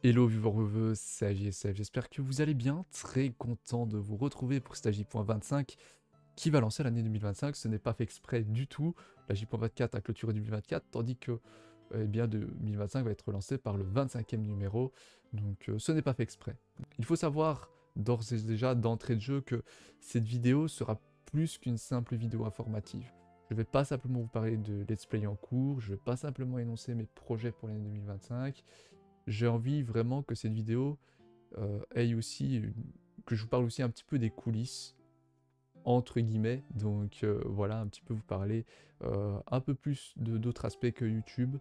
Hello viewers, c'est AJSF, j'espère que vous allez bien, très content de vous retrouver pour cette AJ.25 qui va lancer l'année 2025, ce n'est pas fait exprès du tout, la J.24 a clôturé 2024, tandis que eh bien 2025 va être lancé par le 25e numéro, donc ce n'est pas fait exprès. Il faut savoir d'ores et déjà d'entrée de jeu que cette vidéo sera plus qu'une simple vidéo informative. Je ne vais pas simplement vous parler de let's play en cours, je ne vais pas simplement énoncer mes projets pour l'année 2025, j'ai envie vraiment que cette vidéo aille aussi, que je vous parle aussi un petit peu des coulisses, entre guillemets, donc voilà, un petit peu vous parler un peu plus d'autres aspects que YouTube,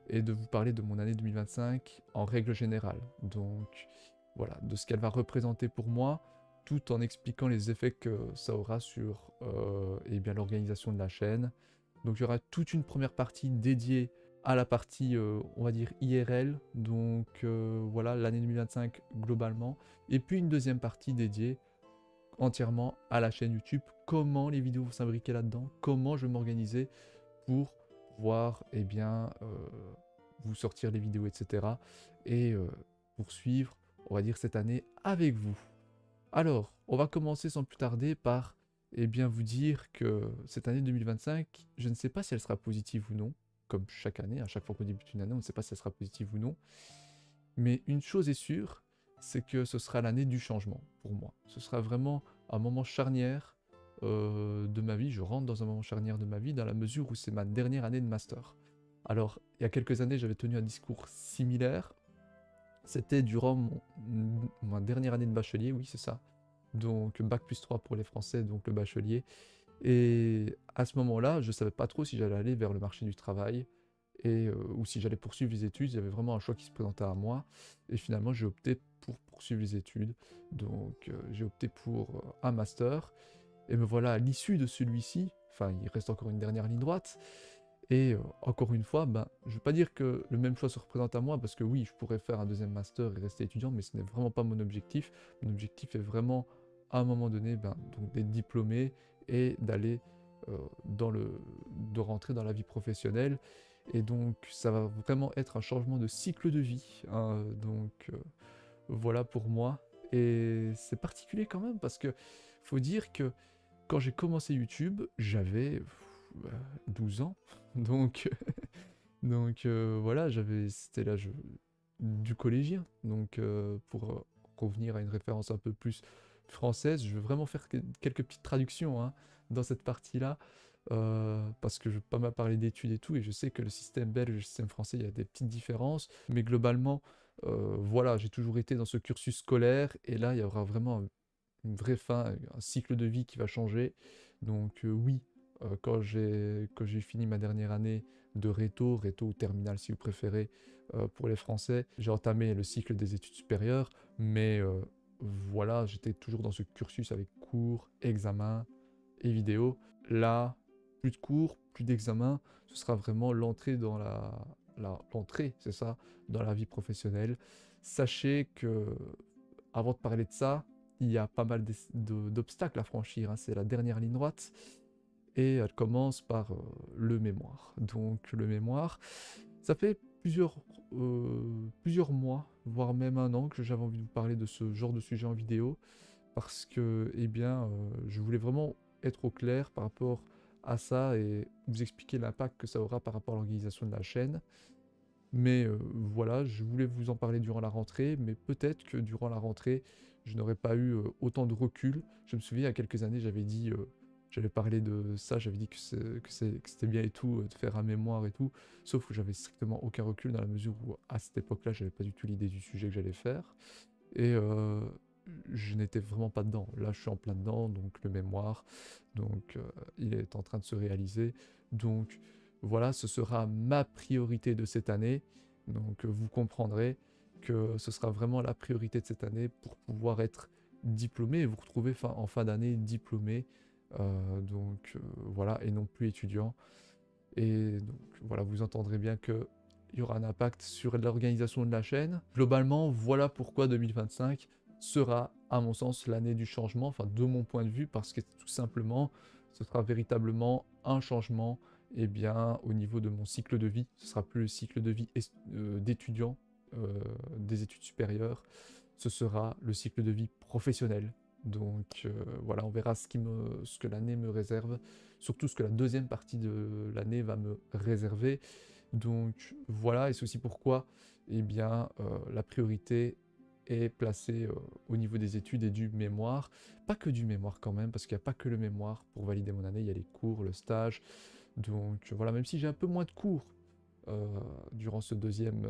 et de vous parler de mon année 2025 en règle générale, donc voilà, de ce qu'elle va représenter pour moi, tout en expliquant les effets que ça aura sur eh bien, l'organisation de la chaîne. Donc il y aura toute une première partie dédiée à la partie, on va dire, IRL, donc voilà, l'année 2025 globalement, et puis une deuxième partie dédiée entièrement à la chaîne YouTube, comment les vidéos vont s'imbriquer là-dedans, comment je vais m'organiser pour pouvoir, eh bien, vous sortir les vidéos, etc. Et poursuivre, on va dire, cette année avec vous. Alors, on va commencer sans plus tarder par eh bien, vous dire que cette année 2025, je ne sais pas si elle sera positive ou non, comme chaque année, à chaque fois qu'on débute une année, on ne sait pas si elle sera positive ou non, mais une chose est sûre, c'est que ce sera l'année du changement pour moi. Ce sera vraiment un moment charnière de ma vie, je rentre dans un moment charnière de ma vie, dans la mesure où c'est ma dernière année de master. Alors, il y a quelques années, j'avais tenu un discours similaire, c'était durant ma dernière année de bachelier, oui c'est ça, donc bac plus 3 pour les Français, donc le bachelier. Et à ce moment-là, je ne savais pas trop si j'allais aller vers le marché du travail ou si j'allais poursuivre les études. Il y avait vraiment un choix qui se présentait à moi. Et finalement, j'ai opté pour poursuivre les études. Donc j'ai opté pour un master. Et me voilà à l'issue de celui-ci. Enfin, il reste encore une dernière ligne droite. Et encore une fois, ben, je ne veux pas dire que le même choix se représente à moi, parce que oui, je pourrais faire un deuxième master et rester étudiant, mais ce n'est vraiment pas mon objectif. Mon objectif est vraiment, à un moment donné, ben, donc d'être diplômé et d'aller de rentrer dans la vie professionnelle. Et donc, ça va vraiment être un changement de cycle de vie, hein. Donc, voilà pour moi. Et c'est particulier quand même, parce que faut dire que quand j'ai commencé YouTube, j'avais 12 ans. Donc, voilà, c'était l'âge du collégien. Donc pour revenir à une référence un peu plus française, je vais vraiment faire quelques petites traductions hein, dans cette partie-là. Parce que je vais pas mal parler d'études et tout, et je sais que le système belge et le système français, il y a des petites différences, mais globalement, voilà, j'ai toujours été dans ce cursus scolaire, et là, il y aura vraiment une vraie fin, un cycle de vie qui va changer. Donc oui, quand j'ai fini ma dernière année de réto ou terminale si vous préférez, pour les Français, j'ai entamé le cycle des études supérieures, mais voilà, j'étais toujours dans ce cursus avec cours, examens et vidéos. Là, plus de cours, plus d'examens, ce sera vraiment l'entrée dans l'entrée, c'est ça, dans la vie professionnelle. Sachez que avant de parler de ça, il y a pas mal d'obstacles à franchir, hein. C'est la dernière ligne droite et elle commence par le mémoire. Donc le mémoire, ça fait plusieurs mois, voire même un an que j'avais envie de vous parler de ce genre de sujet en vidéo parce que, eh bien, je voulais vraiment être au clair par rapport à ça et vous expliquer l'impact que ça aura par rapport à l'organisation de la chaîne. Mais voilà, je voulais vous en parler durant la rentrée, mais peut-être que durant la rentrée, je n'aurais pas eu autant de recul. Je me souviens, il y a quelques années, j'avais dit, j'avais parlé de ça, j'avais dit que c'était bien et tout, de faire un mémoire et tout, sauf que j'avais strictement aucun recul dans la mesure où, à cette époque-là, j'avais pas du tout l'idée du sujet que j'allais faire. Et je n'étais vraiment pas dedans. Là, je suis en plein dedans, donc le mémoire, donc il est en train de se réaliser. Donc voilà, ce sera ma priorité de cette année. Donc vous comprendrez que ce sera vraiment la priorité de cette année pour pouvoir être diplômé et vous retrouver en fin d'année diplômé. Voilà, et non plus étudiant. Et donc voilà, vous entendrez bien que il y aura un impact sur l'organisation de la chaîne. Globalement, voilà pourquoi 2025 sera, à mon sens, l'année du changement, enfin de mon point de vue, parce que tout simplement, ce sera véritablement un changement, eh bien, au niveau de mon cycle de vie. Ce sera plus le cycle de vie d'étudiant des études supérieures, ce sera le cycle de vie professionnel. Donc voilà, on verra ce que l'année me réserve, surtout ce que la deuxième partie de l'année va me réserver. Donc voilà, et c'est aussi pourquoi eh bien, la priorité est placée au niveau des études et du mémoire. Pas que du mémoire quand même, parce qu'il n'y a pas que le mémoire pour valider mon année, il y a les cours, le stage. Donc voilà, même si j'ai un peu moins de cours durant ce deuxième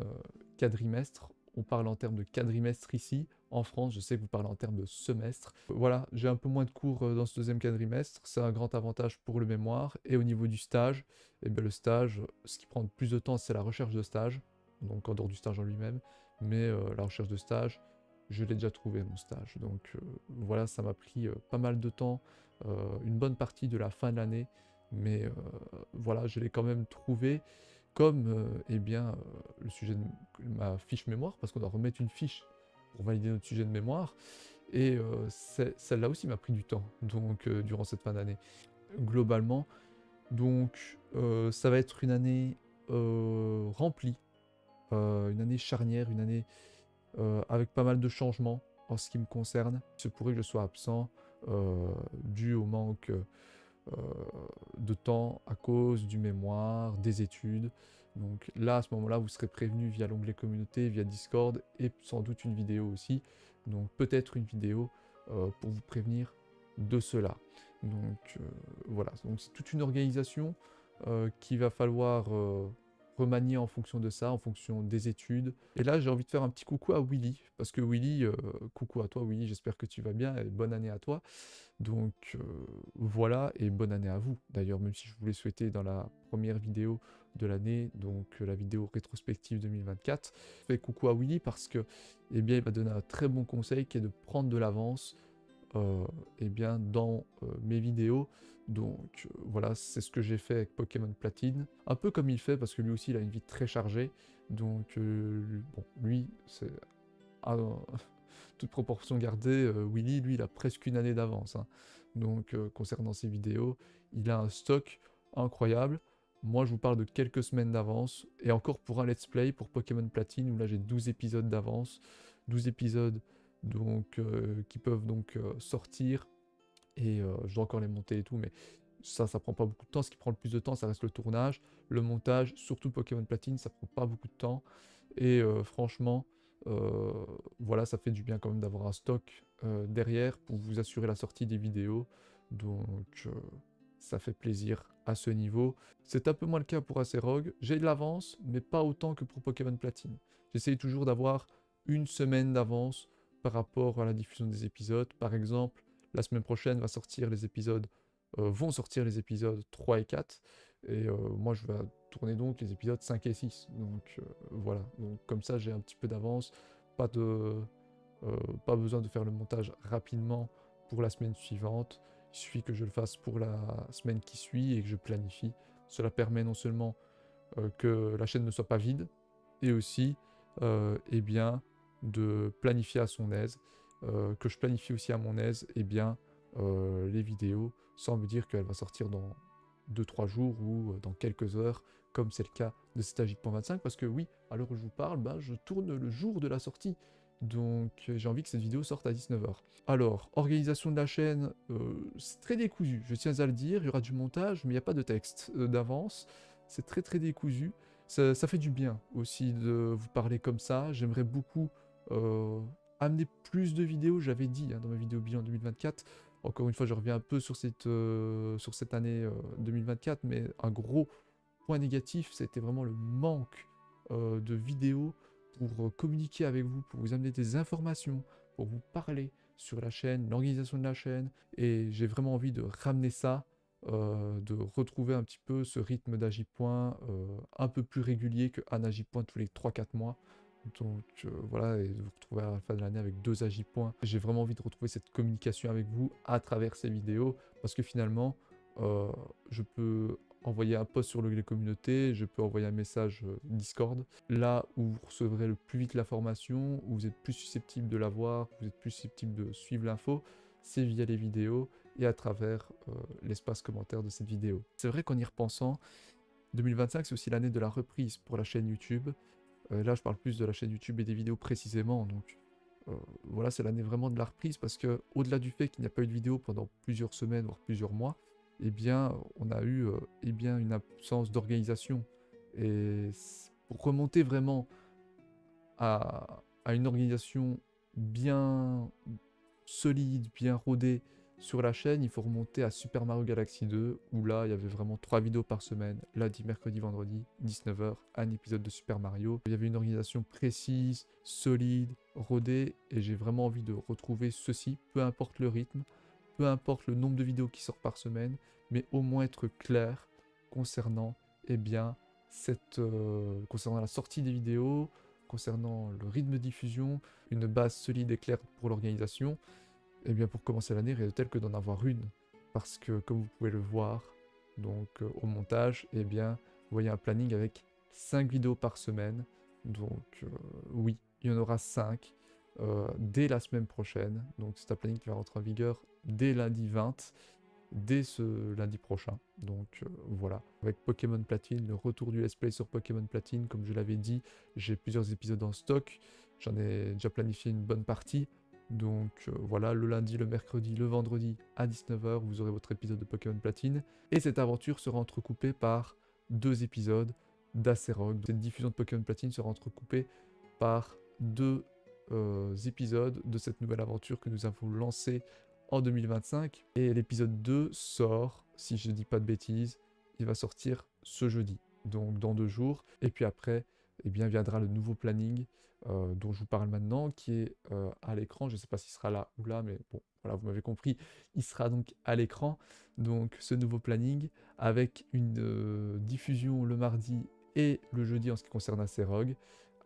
quadrimestre, on parle en termes de quadrimestre ici. En France, je sais que vous parlez en termes de semestre. Voilà, j'ai un peu moins de cours dans ce deuxième quadrimestre. C'est un grand avantage pour le mémoire. Et au niveau du stage, eh bien, le stage, ce qui prend plus de temps, c'est la recherche de stage. Donc en dehors du stage en lui-même. Mais la recherche de stage, je l'ai déjà trouvé, mon stage. Donc voilà, ça m'a pris pas mal de temps, une bonne partie de la fin de l'année. Mais voilà, je l'ai quand même trouvé. Comme eh bien, le sujet de ma fiche mémoire, parce qu'on doit remettre une fiche pour valider notre sujet de mémoire. Et celle-là aussi m'a pris du temps, donc durant cette fin d'année. Globalement, donc ça va être une année remplie, une année charnière, une année avec pas mal de changements en ce qui me concerne. Il se pourrait que je sois absent dû au manque de temps à cause du mémoire, des études. Donc là, à ce moment-là, vous serez prévenu via l'onglet communauté, via Discord et sans doute une vidéo aussi. Donc peut-être une vidéo pour vous prévenir de cela. Donc voilà, donc c'est toute une organisation qu'il va falloir remanier en fonction de ça, en fonction des études. Et là, j'ai envie de faire un petit coucou à Willy, parce que Willy, coucou à toi Willy, j'espère que tu vas bien et bonne année à toi. Donc voilà, et bonne année à vous. D'ailleurs, même si je vous l'ai souhaité dans la première vidéo de l'année, donc la vidéo rétrospective 2024, je fais coucou à Willy parce que, eh bien, il m'a donné un très bon conseil qui est de prendre de l'avance, eh bien, dans mes vidéos. Donc voilà, c'est ce que j'ai fait avec Pokémon Platine. Un peu comme il fait, parce que lui aussi, il a une vie très chargée. Donc, bon, lui, c'est... Ah, toute proportion gardée, Willy, lui, il a presque une année d'avance, hein. Donc, concernant ses vidéos, il a un stock incroyable. Moi, je vous parle de quelques semaines d'avance. Et encore pour un let's play, pour Pokémon Platine, où là, j'ai 12 épisodes d'avance. 12 épisodes donc, qui peuvent donc sortir. Et je dois encore les monter et tout, mais ça prend pas beaucoup de temps. Ce qui prend le plus de temps, ça reste le tournage. Le montage, surtout Pokémon Platine, ça prend pas beaucoup de temps. Et franchement, voilà, ça fait du bien quand même d'avoir un stock derrière pour vous assurer la sortie des vidéos. Donc ça fait plaisir à ce niveau. C'est un peu moins le cas pour Acerog. J'ai de l'avance, mais pas autant que pour Pokémon Platine. J'essaye toujours d'avoir une semaine d'avance par rapport à la diffusion des épisodes. Par exemple, la semaine prochaine vont sortir les épisodes 3 et 4. Et moi, je vais tourner donc les épisodes 5 et 6. Donc voilà, donc comme ça j'ai un petit peu d'avance, pas, pas besoin de faire le montage rapidement pour la semaine suivante. Il suffit que je le fasse pour la semaine qui suit et que je planifie. Cela permet non seulement que la chaîne ne soit pas vide, et aussi eh bien, de planifier à son aise, que je planifie aussi à mon aise eh bien, les vidéos, sans me dire qu'elle va sortir dans 2-3 jours ou dans quelques heures, comme c'est le cas de Stagic.25, parce que oui, à l'heure où je vous parle, bah, je tourne le jour de la sortie. Donc j'ai envie que cette vidéo sorte à 19h. Alors, organisation de la chaîne, c'est très décousu, je tiens à le dire, il y aura du montage, mais il n'y a pas de texte d'avance, c'est très très décousu. Ça fait du bien aussi de vous parler comme ça, j'aimerais beaucoup amener plus de vidéos, j'avais dit hein, dans ma vidéo bilan 2024, encore une fois je reviens un peu sur cette année 2024, mais un gros point négatif, c'était vraiment le manque de vidéos pour communiquer avec vous, pour vous amener des informations, pour vous parler sur la chaîne, l'organisation de la chaîne, et j'ai vraiment envie de ramener ça, de retrouver un petit peu ce rythme d'Agipoint un peu plus régulier qu'un Agipoint tous les 3-4 mois. Donc voilà, et de vous retrouver à la fin de l'année avec 2 Agipoints. J'ai vraiment envie de retrouver cette communication avec vous à travers ces vidéos, parce que finalement, je peux envoyer un post sur l'onglet communauté, je peux envoyer un message Discord. Là où vous recevrez le plus vite l'information, où vous êtes plus susceptible de la voir, vous êtes plus susceptible de suivre l'info, c'est via les vidéos et à travers l'espace commentaire de cette vidéo. C'est vrai qu'en y repensant, 2025 c'est aussi l'année de la reprise pour la chaîne YouTube. Là, je parle plus de la chaîne YouTube et des vidéos précisément. Donc voilà, c'est l'année vraiment de la reprise parce que au-delà du fait qu'il n'y a pas eu de vidéo pendant plusieurs semaines, voire plusieurs mois, eh bien, on a eu eh bien, une absence d'organisation. Et pour remonter vraiment à une organisation bien solide, bien rodée sur la chaîne, il faut remonter à Super Mario Galaxy 2, où là, il y avait vraiment 3 vidéos par semaine, lundi, mercredi, vendredi, 19h, un épisode de Super Mario. Il y avait une organisation précise, solide, rodée, et j'ai vraiment envie de retrouver ceci, peu importe le rythme, peu importe le nombre de vidéos qui sortent par semaine, mais au moins être clair concernant, eh bien, concernant la sortie des vidéos, concernant le rythme de diffusion, une base solide et claire pour l'organisation. Et bien pour commencer l'année, rien de tel que d'en avoir une. Parce que comme vous pouvez le voir, donc au montage, eh bien, vous voyez un planning avec 5 vidéos par semaine. Donc oui, il y en aura 5 dès la semaine prochaine. Donc c'est un planning qui va rentrer en vigueur dès lundi 20, dès ce lundi prochain. Donc voilà, avec Pokémon Platine, le retour du let's play sur Pokémon Platine, comme je l'avais dit, j'ai plusieurs épisodes en stock, j'en ai déjà planifié une bonne partie. Donc voilà, le lundi, le mercredi, le vendredi à 19h, vous aurez votre épisode de Pokémon Platine. Et cette aventure sera entrecoupée par 2 épisodes d'Acerog. Cette diffusion de Pokémon Platine sera entrecoupée par 2 épisodes de cette nouvelle aventure que nous avons lancée en 2025. Et l'épisode 2 sort, si je ne dis pas de bêtises, il va sortir ce jeudi, donc dans 2 jours. Et puis après, eh bien, viendra le nouveau planning dont je vous parle maintenant, qui est à l'écran. Je ne sais pas s'il sera là ou là, mais bon, voilà, vous m'avez compris. Il sera donc à l'écran, donc ce nouveau planning, avec une diffusion le mardi et le jeudi en ce qui concerne Acerog,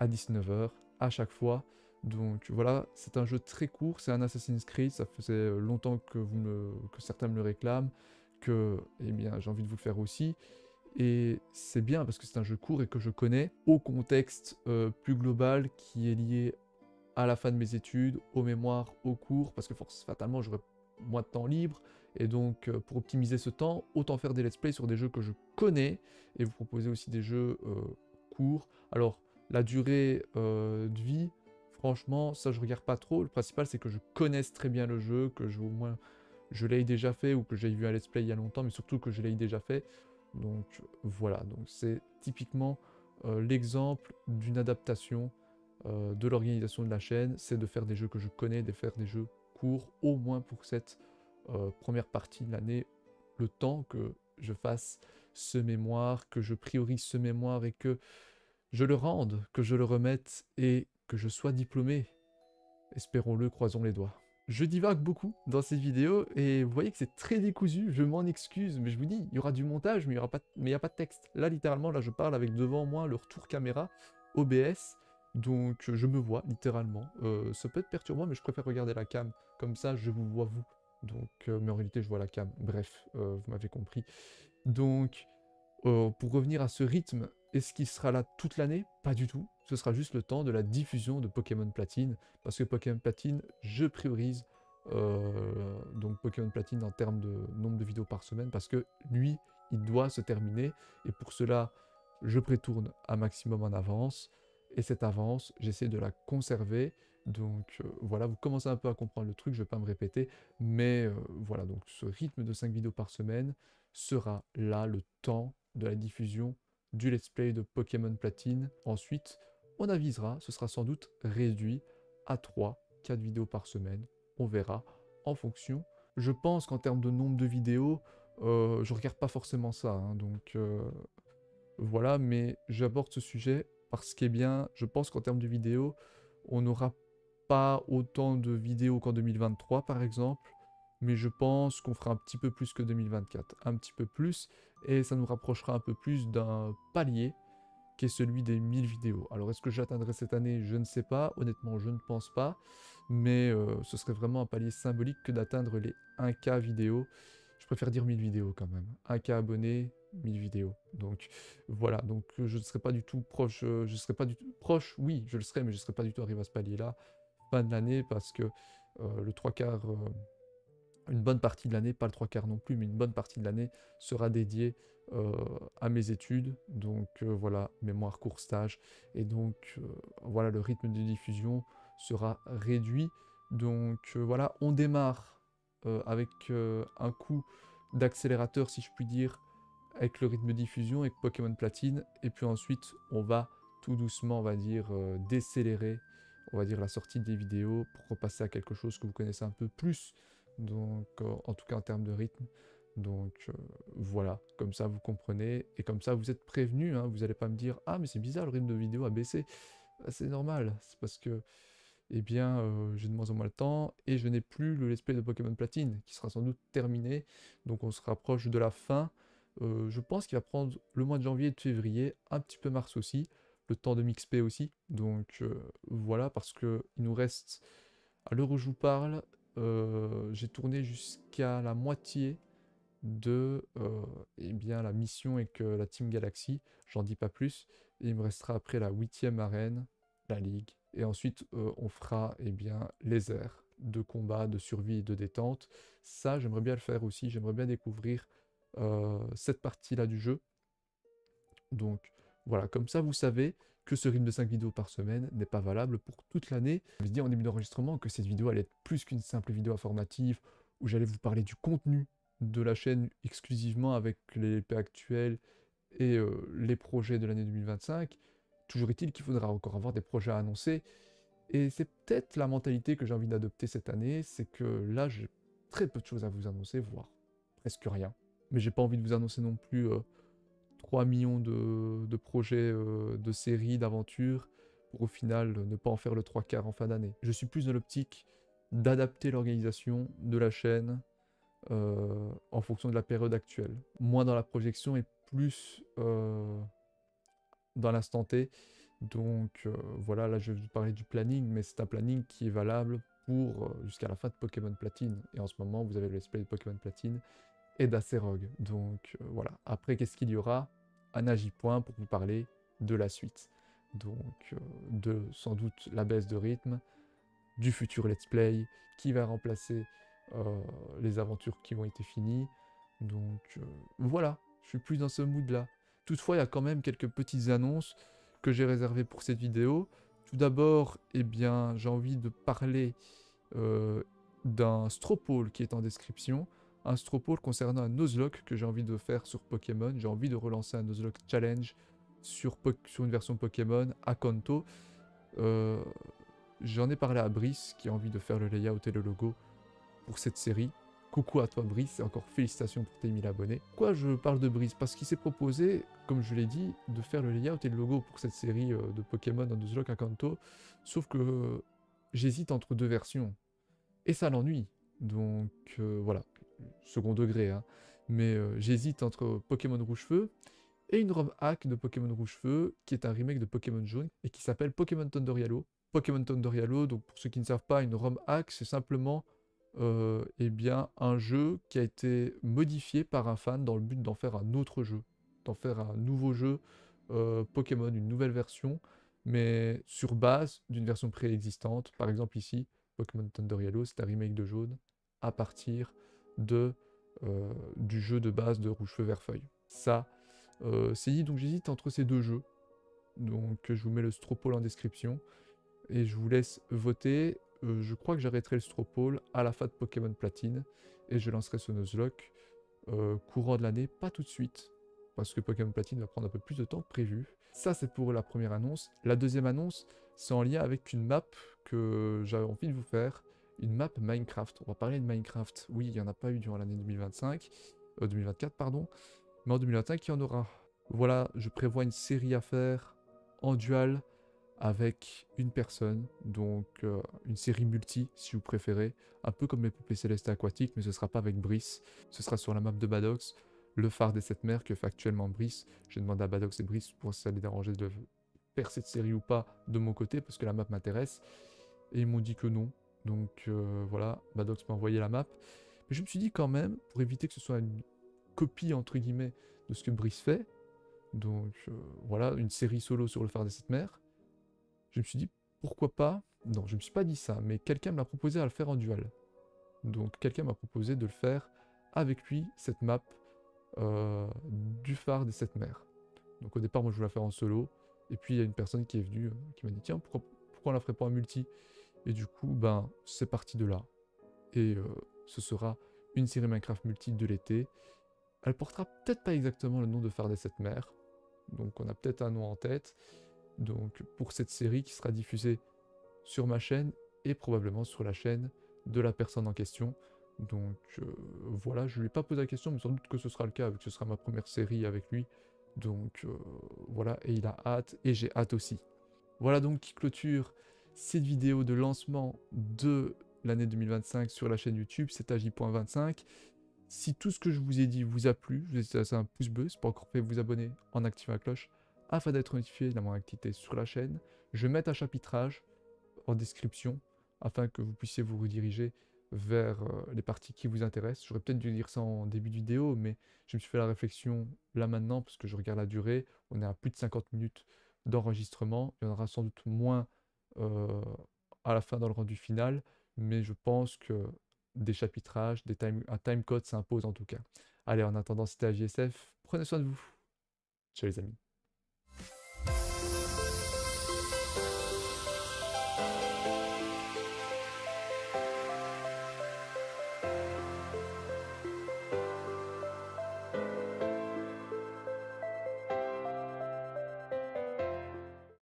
à 19h, à chaque fois. Donc voilà, c'est un jeu très court, c'est un Assassin's Creed, ça faisait longtemps que certains me le réclament, que eh bien, j'ai envie de vous le faire aussi. Et c'est bien parce que c'est un jeu court et que je connais au contexte plus global qui est lié à la fin de mes études, aux mémoires, aux cours, parce que fatalement j'aurai moins de temps libre, et donc pour optimiser ce temps, autant faire des let's play sur des jeux que je connais, et vous proposer aussi des jeux courts. Alors, la durée de vie, franchement, ça je regarde pas trop, le principal c'est que je connaisse très bien le jeu, que au moins je l'ai déjà fait, ou que j'ai vu un let's play il y a longtemps, mais surtout que je l'ai déjà fait. Donc voilà, donc c'est typiquement l'exemple d'une adaptation de l'organisation de la chaîne, c'est de faire des jeux que je connais, de faire des jeux courts, au moins pour cette première partie de l'année, le temps que je fasse ce mémoire, que je priorise ce mémoire et que je le rende, que je le remette et que je sois diplômé. Espérons-le, croisons les doigts. Je divague beaucoup dans cette vidéo et vous voyez que c'est très décousu, je m'en excuse, mais je vous dis, il y aura du montage, mais il n'y a pas de texte. Là, littéralement, là, je parle avec devant moi le retour caméra OBS, donc je me vois littéralement. Ça peut être perturbant, mais je préfère regarder la cam, comme ça, je vous vois vous. Donc, mais en réalité, je vois la cam. Bref, vous m'avez compris. Donc, pour revenir à ce rythme, est-ce qu'il sera là toute l'année? Pas du tout. Ce sera juste le temps de la diffusion de Pokémon Platine. Parce que Pokémon Platine, je priorise donc Pokémon Platine en termes de nombre de vidéos par semaine. Parce que lui, il doit se terminer. Et pour cela, je prétourne un maximum en avance. Et cette avance, j'essaie de la conserver. Donc voilà, vous commencez un peu à comprendre le truc, je ne vais pas me répéter. Mais voilà, donc ce rythme de 5 vidéos par semaine sera là le temps de la diffusion du let's play de Pokémon Platine. Ensuite, on avisera, ce sera sans doute réduit à 3-4 vidéos par semaine. On verra en fonction. Je pense qu'en termes de nombre de vidéos, je regarde pas forcément ça, hein, donc voilà, mais j'aborde ce sujet parce qu'est bien, je pense qu'en termes de vidéos, on n'aura pas autant de vidéos qu'en 2023 par exemple, mais je pense qu'on fera un petit peu plus que 2024, un petit peu plus, et ça nous rapprochera un peu plus d'un palier qui est celui des 1000 vidéos. Alors est-ce que j'atteindrai cette année? Je ne sais pas, honnêtement je ne pense pas, mais ce serait vraiment un palier symbolique que d'atteindre les 1K vidéos. Je préfère dire 1000 vidéos quand même. 1K abonnés, 1000 vidéos. Donc voilà, donc je ne serai pas du tout proche, je serai pas du tout proche, oui, je le serai, mais je ne serai pas du tout arrivé à ce palier-là fin de l'année parce que le 3 quarts une bonne partie de l'année, pas le trois quarts non plus, mais une bonne partie de l'année sera dédiée à mes études. Donc voilà, mémoire, cours, stage. Et donc voilà, le rythme de diffusion sera réduit. Donc voilà, on démarre avec un coup d'accélérateur, si je puis dire, avec le rythme de diffusion, avec Pokémon Platine. Et puis ensuite, on va tout doucement, on va dire, décélérer, on va dire, la sortie des vidéos pour repasser à quelque chose que vous connaissez un peu plus, donc en tout cas en termes de rythme. Donc voilà, comme ça vous comprenez, et comme ça vous êtes prévenus, hein, vous n'allez pas me dire « Ah mais c'est bizarre, le rythme de vidéo a baissé ». Bah, c'est normal, c'est parce que eh bien, j'ai de moins en moins le temps, et je n'ai plus le let's play de Pokémon Platine, qui sera sans doute terminé, donc on se rapproche de la fin. Je pense qu'il va prendre le mois de janvier et de février, un petit peu mars aussi, le temps de m'XP aussi, donc voilà, parce que il nous reste, à l'heure où je vous parle, j'ai tourné jusqu'à la moitié de eh bien, la mission avec la Team Galaxy, j'en dis pas plus, et il me restera après la 8e arène, la Ligue, et ensuite on fera eh bien, les aires de combat, de survie et de détente. Ça, j'aimerais bien le faire aussi, j'aimerais bien découvrir cette partie-là du jeu. Donc voilà, comme ça vous savez que ce rythme de 5 vidéos par semaine n'est pas valable pour toute l'année. Je me suis dit en début d'enregistrement que cette vidéo allait être plus qu'une simple vidéo informative, où j'allais vous parler du contenu de la chaîne exclusivement avec les LP actuels et les projets de l'année 2025. Toujours est-il qu'il faudra encore avoir des projets à annoncer. Et c'est peut-être la mentalité que j'ai envie d'adopter cette année, c'est que là j'ai très peu de choses à vous annoncer, voire presque rien. Mais j'ai pas envie de vous annoncer non plus 3 millions de projets, de séries, d'aventures, pour au final ne pas en faire le trois quarts en fin d'année. Je suis plus dans l'optique d'adapter l'organisation de la chaîne en fonction de la période actuelle. Moins dans la projection et plus dans l'instant T. Donc voilà, là je vais vous parler du planning, mais c'est un planning qui est valable pour jusqu'à la fin de Pokémon Platine. Et en ce moment, vous avez le let's play de Pokémon Platine et d'Acerog. Donc voilà. Après, qu'est-ce qu'il y aura? Un Agipoint pour vous parler de la suite. Donc de sans doute la baisse de rythme, du futur let's play qui va remplacer les aventures qui ont été finies. Donc voilà, je suis plus dans ce mood là. Toutefois, il y a quand même quelques petites annonces que j'ai réservées pour cette vidéo. Tout d'abord, eh bien, j'ai envie de parler d'un Stropole qui est en description. Un Stropole concernant un Nuzlocke que j'ai envie de faire sur Pokémon. J'ai envie de relancer un Nuzlocke Challenge sur une version Pokémon à Kanto. J'en ai parlé à Brice qui a envie de faire le layout et le logo pour cette série. Coucou à toi Brice et encore félicitations pour tes 1000 abonnés. Pourquoi je parle de Brice? Parce qu'il s'est proposé, comme je l'ai dit, de faire le layout et le logo pour cette série de Pokémon dans Nuzlocke à Kanto. Sauf que j'hésite entre deux versions. Et ça l'ennuie. Donc voilà, second degré. Hein. Mais j'hésite entre Pokémon Rouge-Feu et une ROM hack de Pokémon Rouge-Feu qui est un remake de Pokémon Jaune et qui s'appelle Pokémon Thunder Yellow. Pokémon Thunder Yellow, donc pour ceux qui ne savent pas, une ROM hack, c'est simplement eh bien, un jeu qui a été modifié par un fan dans le but d'en faire un autre jeu, d'en faire un nouveau jeu Pokémon, une nouvelle version, mais sur base d'une version préexistante. Par exemple ici, Pokémon Thunder Yellow, c'est un remake de Jaune à partir du jeu de base de Rouge-Feu Vert-Feuille. Ça, c'est dit, donc j'hésite entre ces deux jeux. Donc je vous mets le Stropole en description et je vous laisse voter. Je crois que j'arrêterai le Stropole à la fin de Pokémon Platine et je lancerai ce Nuzlocke courant de l'année, pas tout de suite, parce que Pokémon Platine va prendre un peu plus de temps que prévu. Ça, c'est pour la première annonce. La deuxième annonce, c'est en lien avec une map que j'avais envie de vous faire, une map Minecraft. On va parler de Minecraft. Oui, il n'y en a pas eu durant l'année 2024, pardon, mais en 2025, il y en aura. Voilà, je prévois une série à faire en dual avec une personne, donc une série multi si vous préférez, un peu comme les poupées célestes aquatiques, mais ce sera pas avec Brice, ce sera sur la map de Badox, le phare des 7 mers que fait actuellement Brice. J'ai demandé à Badox et Brice pour si ça les déranger de faire cette série ou pas de mon côté, parce que la map m'intéresse, et ils m'ont dit que non, donc voilà, Badox m'a envoyé la map, mais je me suis dit quand même, pour éviter que ce soit une copie entre guillemets de ce que Brice fait, donc voilà, une série solo sur le phare des 7 mers, je me suis dit, pourquoi pas. Non, je me suis pas dit ça, mais quelqu'un me l'a proposé à le faire en dual. Donc quelqu'un m'a proposé de le faire avec lui, cette map du phare des 7 mers. Donc au départ, moi je voulais la faire en solo, et puis il y a une personne qui est venue, qui m'a dit tiens, pourquoi on la ferait pas en multi? Et du coup, ben c'est parti de là. Et ce sera une série Minecraft multi de l'été. Elle portera peut-être pas exactement le nom de phare des 7 mers, donc on a peut-être un nom en tête. Donc pour cette série qui sera diffusée sur ma chaîne et probablement sur la chaîne de la personne en question. Donc voilà, je lui ai pas posé la question, mais sans doute que ce sera le cas, vu que ce sera ma première série avec lui. Donc voilà, et il a hâte, et j'ai hâte aussi. Voilà donc qui clôture cette vidéo de lancement de l'année 2025 sur la chaîne YouTube, c'est AJ.25. Si tout ce que je vous ai dit vous a plu, je vous invite à laisser un pouce bleu, si pas encore fait, vous abonner en activant la cloche afin d'être notifié de mon activité sur la chaîne. Je vais mettre un chapitrage en description afin que vous puissiez vous rediriger vers les parties qui vous intéressent. J'aurais peut-être dû dire ça en début de vidéo, mais je me suis fait la réflexion là maintenant parce que je regarde la durée. On est à plus de 50 minutes d'enregistrement. Il y en aura sans doute moins euh, à la fin dans le rendu final, mais je pense que des chapitrages, un timecode s'impose en tout cas. Allez, en attendant, c'était AJSF. Prenez soin de vous. Ciao les amis.